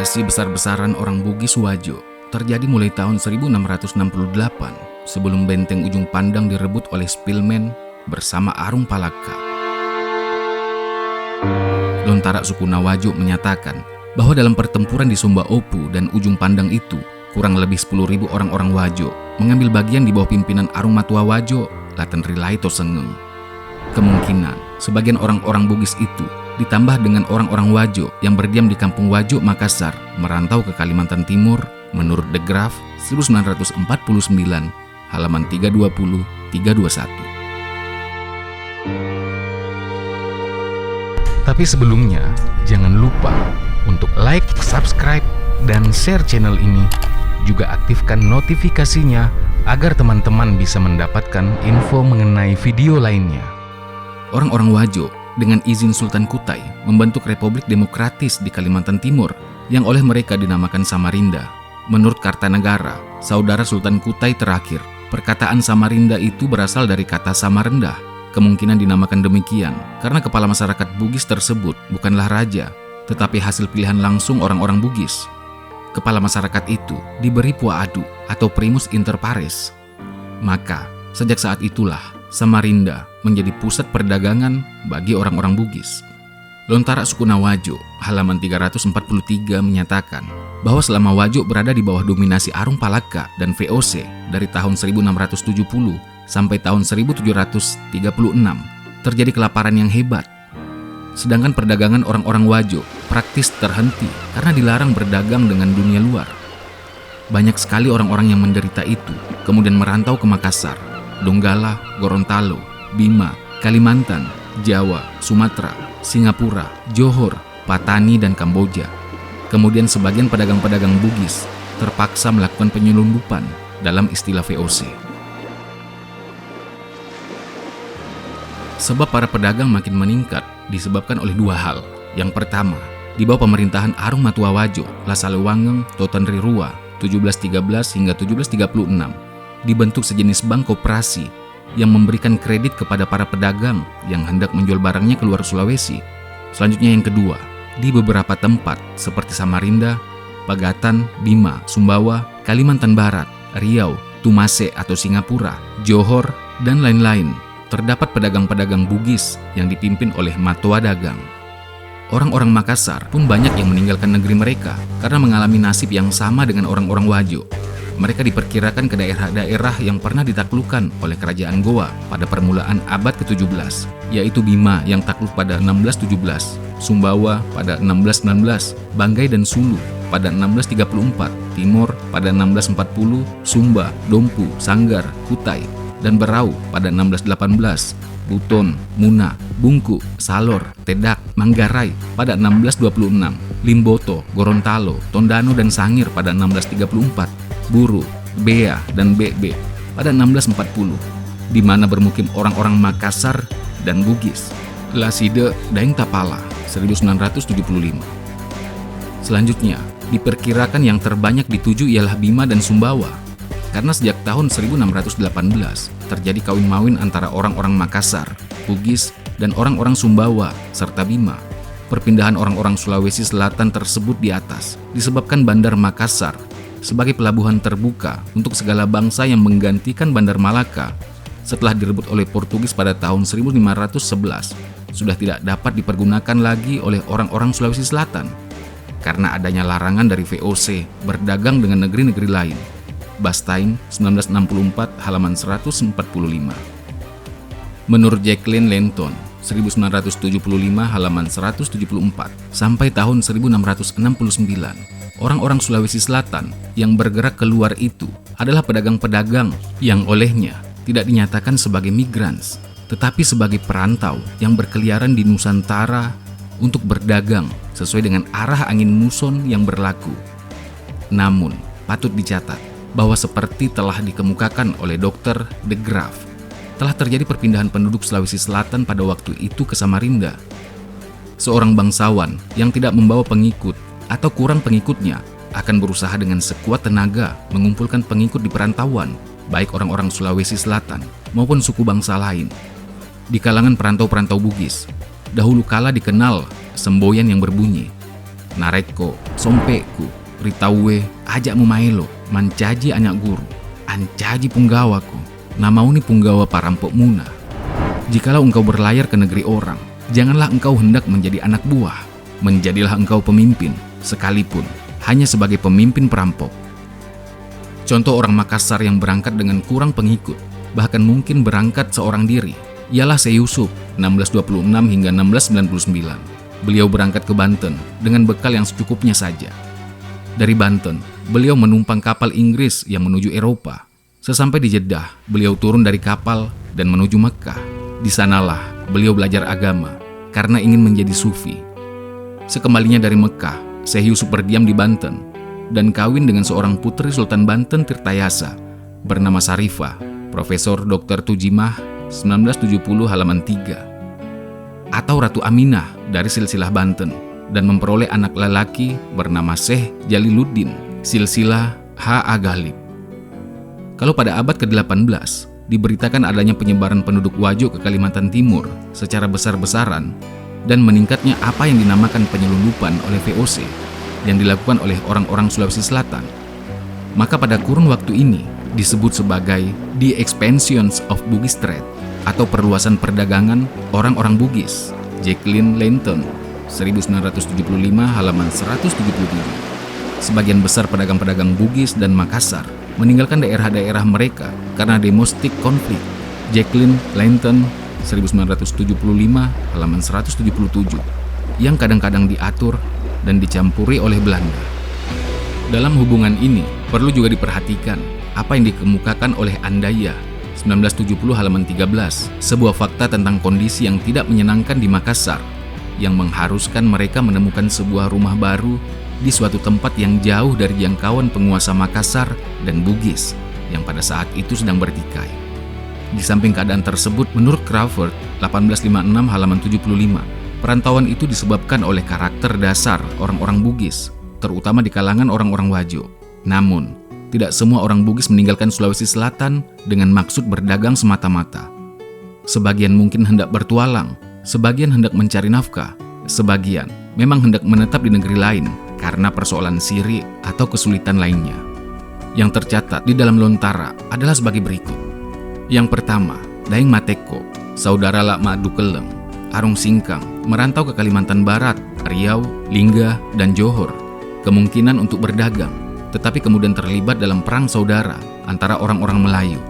Invasi besar-besaran orang Bugis Wajo terjadi mulai tahun 1668 sebelum benteng Ujung Pandang direbut oleh Spilman bersama Arung Palaka. Lontara suku Nawajo menyatakan bahwa dalam pertempuran di Sumba Opu dan Ujung Pandang itu, kurang lebih 10.000 orang-orang Wajo mengambil bagian di bawah pimpinan Arung Matua Wajo, Laten Rilaito Sengeng. Kemungkinan sebagian orang-orang Bugis itu ditambah dengan orang-orang Wajo yang berdiam di kampung Wajo Makassar merantau ke Kalimantan Timur menurut De Graaf 1949 halaman 320-321. Tapi sebelumnya jangan lupa untuk like, subscribe, dan share channel ini. Juga aktifkan notifikasinya agar teman-teman bisa mendapatkan info mengenai video lainnya. Orang-orang Wajo dengan izin Sultan Kutai membentuk Republik Demokratis di Kalimantan Timur yang oleh mereka dinamakan Samarinda. Menurut Kartanegara, saudara Sultan Kutai terakhir, perkataan Samarinda itu berasal dari kata Samarendah. Kemungkinan dinamakan demikian karena kepala masyarakat Bugis tersebut bukanlah raja, tetapi hasil pilihan langsung orang-orang Bugis. Kepala masyarakat itu diberi puaadu atau primus inter pares. Maka, sejak saat itulah Samarinda menjadi pusat perdagangan bagi orang-orang Bugis. Lontara suku Nawajo, halaman 343 menyatakan bahwa selama Wajo berada di bawah dominasi Arung Palaka dan VOC dari tahun 1670 sampai tahun 1736, terjadi kelaparan yang hebat. Sedangkan perdagangan orang-orang Wajo praktis terhenti karena dilarang berdagang dengan dunia luar. Banyak sekali orang-orang yang menderita itu kemudian merantau ke Makassar, Donggala, Gorontalo, Bima, Kalimantan, Jawa, Sumatera, Singapura, Johor, Patani, dan Kamboja. Kemudian sebagian pedagang-pedagang Bugis terpaksa melakukan penyelundupan dalam istilah VOC. Sebab para pedagang makin meningkat disebabkan oleh dua hal. Yang pertama, di bawah pemerintahan Arung Matua Wajo, Lasalewangeng, Totan Rirua, 1713 hingga 1736, dibentuk sejenis bank koperasi yang memberikan kredit kepada para pedagang yang hendak menjual barangnya keluar Sulawesi. Selanjutnya yang kedua, di beberapa tempat seperti Samarinda, Pagatan, Bima, Sumbawa, Kalimantan Barat, Riau, Tumase atau Singapura, Johor, dan lain-lain, terdapat pedagang-pedagang Bugis yang dipimpin oleh Matua Dagang. Orang-orang Makassar pun banyak yang meninggalkan negeri mereka karena mengalami nasib yang sama dengan orang-orang Wajo. Mereka diperkirakan ke daerah-daerah yang pernah ditaklukkan oleh kerajaan Goa pada permulaan abad ke-17, yaitu Bima yang takluk pada 1617, Sumbawa pada 1619, Banggai dan Sulu pada 1634, Timor pada 1640, Sumba, Dompu, Sanggar, Kutai, dan Berau pada 1618, Buton, Muna, Bungku, Salor, Tedak, Manggarai pada 1626, Limboto, Gorontalo, Tondano, dan Sangir pada 1634, Buru, Bea, dan Bebe pada 1640, di mana bermukim orang-orang Makassar dan Bugis. Laside Daeng Tapala 1975. Selanjutnya, diperkirakan yang terbanyak dituju ialah Bima dan Sumbawa, karena sejak tahun 1618 terjadi kawin-mawin antara orang-orang Makassar, Bugis, dan orang-orang Sumbawa serta Bima. Perpindahan orang-orang Sulawesi Selatan tersebut di atas disebabkan Bandar Makassar sebagai pelabuhan terbuka untuk segala bangsa yang menggantikan Bandar Malaka setelah direbut oleh Portugis pada tahun 1511 sudah tidak dapat dipergunakan lagi oleh orang-orang Sulawesi Selatan karena adanya larangan dari VOC berdagang dengan negeri-negeri lain. Bastain 1964 halaman 145. Menurut Jacqueline Lenton 1975 halaman 174 sampai tahun 1669, orang-orang Sulawesi Selatan yang bergerak keluar itu adalah pedagang-pedagang yang olehnya tidak dinyatakan sebagai migrants, tetapi sebagai perantau yang berkeliaran di Nusantara untuk berdagang sesuai dengan arah angin muson yang berlaku. Namun, patut dicatat bahwa seperti telah dikemukakan oleh Dr. De Graaf, telah terjadi perpindahan penduduk Sulawesi Selatan pada waktu itu ke Samarinda. Seorang bangsawan yang tidak membawa pengikut atau kurang pengikutnya akan berusaha dengan sekuat tenaga mengumpulkan pengikut di perantauan, baik orang-orang Sulawesi Selatan maupun suku bangsa lain. Di kalangan perantau-perantau Bugis, dahulu kala dikenal semboyan yang berbunyi, Nareko, Sompeku, Ritaue, ajakmu maelo, mancaji anak guru, ancaji punggawaku, namauni punggawa parampok muna. Jikalau engkau berlayar ke negeri orang, janganlah engkau hendak menjadi anak buah, menjadilah engkau pemimpin, sekalipun hanya sebagai pemimpin perampok. Contoh orang Makassar yang berangkat dengan kurang pengikut, bahkan mungkin berangkat seorang diri, ialah Syekh Yusuf 1626 hingga 1699. Beliau berangkat ke Banten dengan bekal yang secukupnya saja. Dari Banten, beliau menumpang kapal Inggris yang menuju Eropa. Sesampai di Jeddah, beliau turun dari kapal dan menuju Mekkah. Di sanalah beliau belajar agama karena ingin menjadi sufi. Sekembalinya dari Mekkah, Syekh Yusuf berdiam di Banten dan kawin dengan seorang putri Sultan Banten Tirtayasa bernama Sarifah, Profesor Dr. Tujimah 1970 halaman 3, atau Ratu Aminah dari silsilah Banten, dan memperoleh anak lelaki bernama Syekh Jaliluddin silsilah H.A. Ghalib. Kalau pada abad ke-18 diberitakan adanya penyebaran penduduk Wajo ke Kalimantan Timur secara besar-besaran dan meningkatnya apa yang dinamakan penyelundupan oleh VOC yang dilakukan oleh orang-orang Sulawesi Selatan, maka pada kurun waktu ini disebut sebagai The Expansions of Bugis Trade atau perluasan perdagangan orang-orang Bugis. Jacqueline Lenton 1975 halaman 177. Sebagian besar pedagang-pedagang Bugis dan Makassar meninggalkan daerah-daerah mereka karena domestic konflik. Jacqueline Lenton 1975 halaman 177, yang kadang-kadang diatur dan dicampuri oleh Belanda. Dalam hubungan ini, perlu juga diperhatikan apa yang dikemukakan oleh Andaya 1970 halaman 13, sebuah fakta tentang kondisi yang tidak menyenangkan di Makassar, yang mengharuskan mereka menemukan sebuah rumah baru di suatu tempat yang jauh dari jangkauan penguasa Makassar dan Bugis, yang pada saat itu sedang bertikai. Di samping keadaan tersebut, menurut Crawford 1856 halaman 75, perantauan itu disebabkan oleh karakter dasar orang-orang Bugis, terutama di kalangan orang-orang Wajo. Namun, tidak semua orang Bugis meninggalkan Sulawesi Selatan dengan maksud berdagang semata-mata. Sebagian mungkin hendak bertualang, sebagian hendak mencari nafkah, sebagian memang hendak menetap di negeri lain karena persoalan siri atau kesulitan lainnya. Yang tercatat di dalam Lontara adalah sebagai berikut. Yang pertama, Daeng Mateko, saudara Lakma Dukeleng, Arung Singkang, merantau ke Kalimantan Barat, Riau, Lingga, dan Johor, kemungkinan untuk berdagang, tetapi kemudian terlibat dalam perang saudara antara orang-orang Melayu.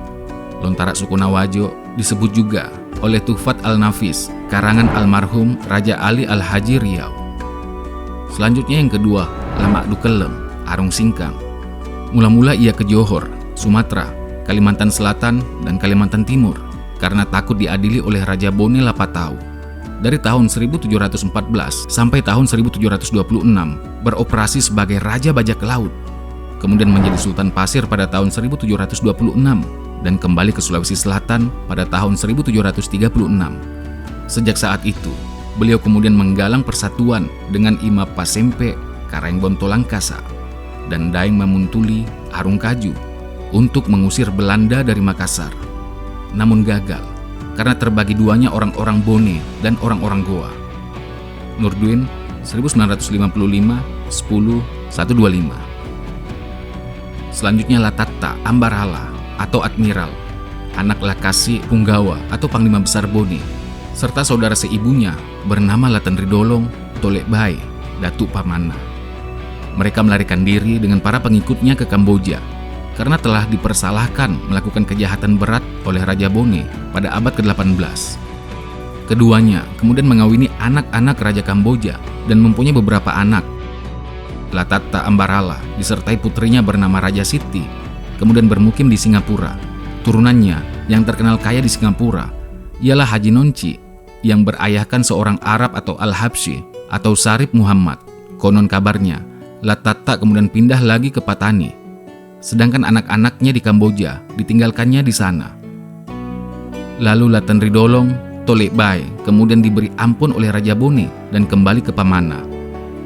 Lontara suku Nawajo disebut juga oleh Tuhfat Al-Nafis, karangan almarhum Raja Ali Al-Haji Riau. Selanjutnya yang kedua, Lamak Dukelem, Arung Singkang. Mula-mula ia ke Johor, Sumatera, Kalimantan Selatan, dan Kalimantan Timur karena takut diadili oleh Raja Bone Lapatau. Dari tahun 1714 sampai tahun 1726 beroperasi sebagai Raja Bajak Laut, kemudian menjadi Sultan Pasir pada tahun 1726 dan kembali ke Sulawesi Selatan pada tahun 1736. Sejak saat itu, beliau kemudian menggalang persatuan dengan Imam Pasempe, Karengbon Tolangkasa, dan Daeng Mamuntuli, Arung Kaju untuk mengusir Belanda dari Makassar. Namun gagal karena terbagi duanya orang-orang Bone dan orang-orang Goa. Nurdin 1955 10 125. Selanjutnya Latatta Ambarala atau Admiral, anak Lakasi Punggawa atau Panglima Besar Bone, serta saudara seibunya bernama Laten Ridolong, Tolek Bai, Datuk Pamana. Mereka melarikan diri dengan para pengikutnya ke Kamboja karena telah dipersalahkan melakukan kejahatan berat oleh Raja Bone pada abad ke-18. Keduanya kemudian mengawini anak-anak Raja Kamboja dan mempunyai beberapa anak. Latatta Ambarala disertai putrinya bernama Raja Siti, kemudian bermukim di Singapura. Turunannya yang terkenal kaya di Singapura ialah Haji Nonci yang berayahkan seorang Arab atau Al-Habsyi atau Sarip Muhammad. Konon kabarnya, Latatta kemudian pindah lagi ke Patani, sedangkan anak-anaknya di Kamboja ditinggalkannya di sana. Lalu Laten Ridolong, Tolek Bai kemudian diberi ampun oleh Raja Bone dan kembali ke Pamana.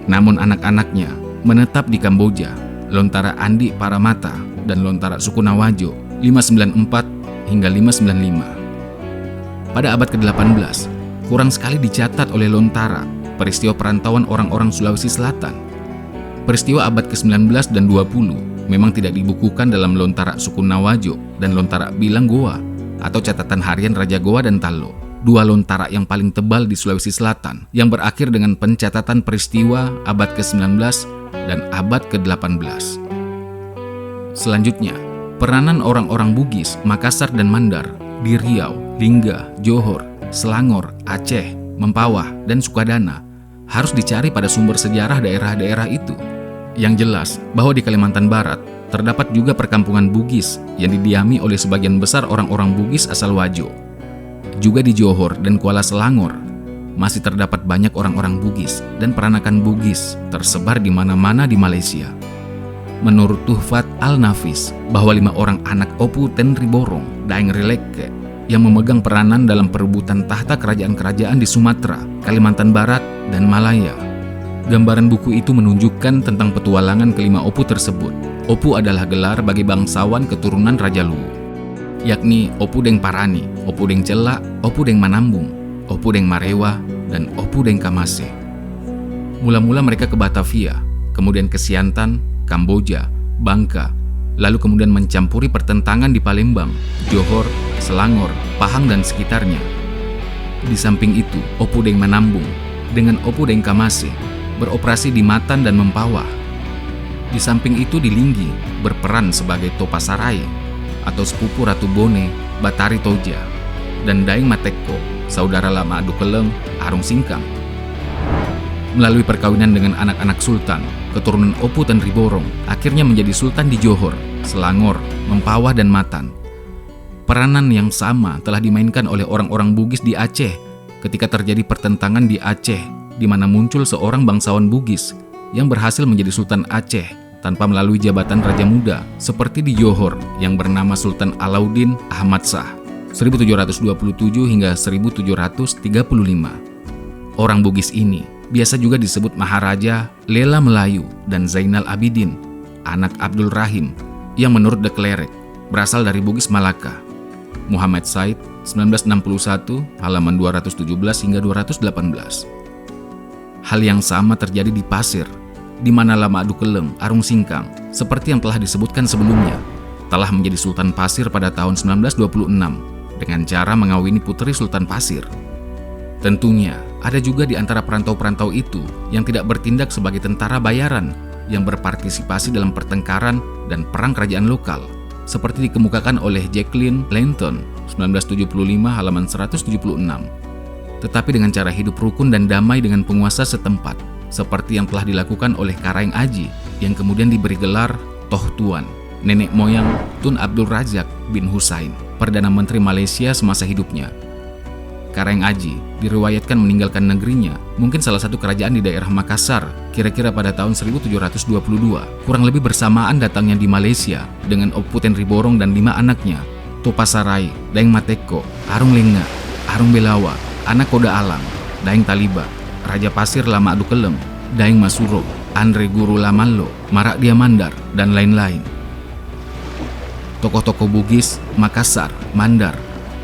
Namun anak-anaknya menetap di Kamboja, Lontara Andi Paramata dan Lontara suku Nawajo 594 hingga 595. Pada abad ke-18, kurang sekali dicatat oleh Lontara peristiwa perantauan orang-orang Sulawesi Selatan Peristiwa abad ke-19 dan 20 memang tidak dibukukan dalam Lontara Suku Nawajo dan Lontara Bilang Goa atau catatan harian Raja Goa dan Talo, dua lontara yang paling tebal di Sulawesi Selatan yang berakhir dengan pencatatan peristiwa abad ke-19 dan abad ke-18. Selanjutnya, peranan orang-orang Bugis, Makassar dan Mandar di Riau, Lingga, Johor, Selangor, Aceh, Mempawah, dan Sukadana harus dicari pada sumber sejarah daerah-daerah itu. Yang jelas bahwa di Kalimantan Barat terdapat juga perkampungan Bugis yang didiami oleh sebagian besar orang-orang Bugis asal Wajo. Juga di Johor dan Kuala Selangor masih terdapat banyak orang-orang Bugis dan peranakan Bugis tersebar di mana-mana di Malaysia. Menurut Tuhfat Al-Nafis, bahwa 5 orang anak Opu Tenriborong Daeng Rileke yang memegang peranan dalam perebutan tahta kerajaan-kerajaan di Sumatera, Kalimantan Barat, dan Malaya. Gambaran buku itu menunjukkan tentang petualangan kelima Opu tersebut. Opu adalah gelar bagi bangsawan keturunan Raja Luwu, yakni Opu Deng Parani, Opu Deng Celak, Opu Deng Manambung, Opu Deng Marewa, dan Opu Deng Kamase. Mula-mula mereka ke Batavia, kemudian ke Siantan, Kamboja, Bangka, lalu kemudian mencampuri pertentangan di Palembang, Johor, Selangor, Pahang, dan sekitarnya. Di samping itu, Opu Deng Manambung dengan Opu Deng Kamase beroperasi di Matan dan Mempawah. Di samping itu di Linggi berperan sebagai Topasarai atau sepupu Ratu Bone, Batari Toja, dan Daeng Mateko, saudara lama Adu Keleng, Arung Singkang. Melalui perkawinan dengan anak-anak sultan, keturunan Opu Tenriborong akhirnya menjadi sultan di Johor, Selangor, Mempawah, dan Matan. Peranan yang sama telah dimainkan oleh orang-orang Bugis di Aceh ketika terjadi pertentangan di Aceh, di mana muncul seorang bangsawan Bugis yang berhasil menjadi Sultan Aceh tanpa melalui jabatan Raja Muda seperti di Johor yang bernama Sultan Alauddin Ahmad Shah 1727 hingga 1735. Orang Bugis ini biasa juga disebut Maharaja Lela Melayu dan Zainal Abidin, anak Abdul Rahim, yang menurut De Klerek berasal dari Bugis Malaka. Muhammad Said 1961 halaman 217 hingga 218. Hal yang sama terjadi di Pasir, di mana Lama Adu Keleng, Arung Singkang, seperti yang telah disebutkan sebelumnya, telah menjadi Sultan Pasir pada tahun 1926 dengan cara mengawini putri Sultan Pasir. Tentunya, ada juga di antara perantau-perantau itu yang tidak bertindak sebagai tentara bayaran yang berpartisipasi dalam pertengkaran dan perang kerajaan lokal, seperti dikemukakan oleh Jacqueline Langton 1975 halaman 176. Tetapi dengan cara hidup rukun dan damai dengan penguasa setempat, seperti yang telah dilakukan oleh Karaeng Aji yang kemudian diberi gelar Toh Tuan, nenek moyang Tun Abdul Razak bin Hussein, Perdana Menteri Malaysia semasa hidupnya. Karaeng Aji diriwayatkan meninggalkan negerinya, mungkin salah satu kerajaan di daerah Makassar, kira-kira pada tahun 1722, kurang lebih bersamaan datangnya di Malaysia dengan Opu Tenriborong dan 5 anaknya, Topasarai, Daeng Mateko, Arung Lenga, Arung Belawa, Anak Koda Alang, Daeng Taliba, Raja Pasir Lama Adu Keleng, Daeng Masuro, Andre Guru Lamallo, Marak Diamandar, dan lain-lain. Tokoh-tokoh Bugis, Makassar, Mandar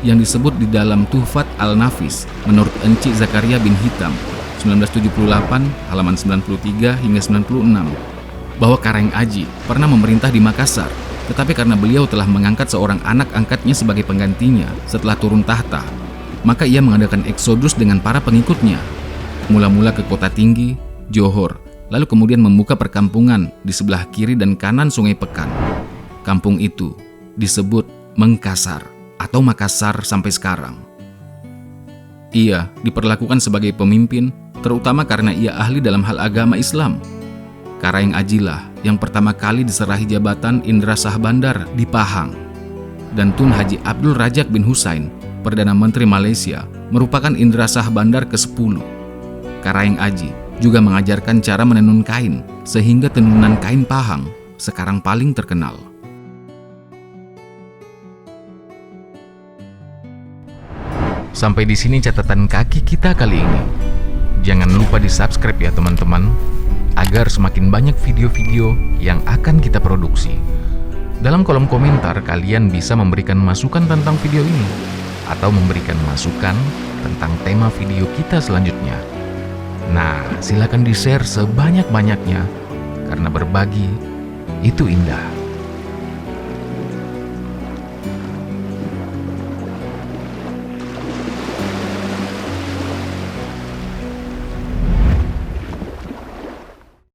yang disebut di dalam Tuhfat Al-Nafis menurut Encik Zakaria bin Hitam 1978 halaman 93 hingga 96 bahwa Karaeng Aji pernah memerintah di Makassar, tetapi karena beliau telah mengangkat seorang anak angkatnya sebagai penggantinya setelah turun tahta, maka ia mengadakan eksodus dengan para pengikutnya, mula-mula ke Kota Tinggi, Johor, lalu kemudian membuka perkampungan di sebelah kiri dan kanan Sungai Pekan. Kampung itu disebut Mengkasar atau Makassar sampai sekarang. Ia diperlakukan sebagai pemimpin, terutama karena ia ahli dalam hal agama Islam. Karaeng Ajilah yang pertama kali diserahi jabatan Indra Shah Bandar di Pahang, dan Tun Haji Abdul Razak bin Hussein, Perdana Menteri Malaysia, merupakan Indra Shah Bandar ke-10. Karaeng Aji juga mengajarkan cara menenun kain, sehingga tenunan kain Pahang sekarang paling terkenal. Sampai di sini catatan kaki kita kali ini. Jangan lupa di-subscribe ya teman-teman, agar semakin banyak video-video yang akan kita produksi. Dalam kolom komentar kalian bisa memberikan masukan tentang video ini, atau memberikan masukan tentang tema video kita selanjutnya. Nah, silakan di-share sebanyak-banyaknya karena berbagi itu indah.